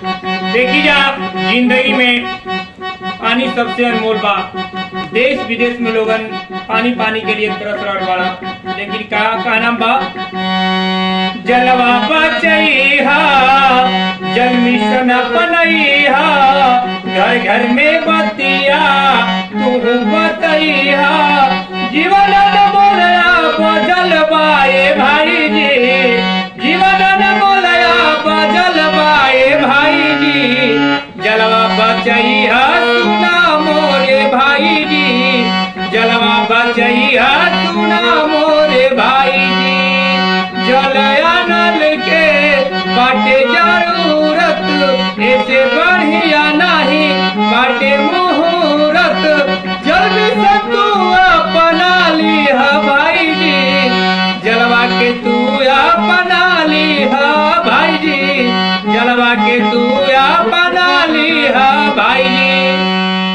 देखी जा जिंदगी में पानी सबसे अनमोल बा। देश विदेश में लोगन पानी पानी के लिए तरस रहल बाड़ा, लेकिन का नाम बा, जलवा बचैहा जल मिशन अपनैहा, घर घर में बतिया तू बतैहा, जीवन बोलया बजल बाए भाई जी, जीवन बोलया बजल बाए भाई जी, जलवा बचैहा सुना मोरे भाई जी, जलवा बचैहा सुना मोरे भाई जी, जलया नल के बाटे जरूरत, ऐसे बढ़िया नहीं बाटे मुहूर्त, जल्दी से तू अपना लिहा भाई जी, जलवा के तू अपना लिहा भाई जी, जलवा के तू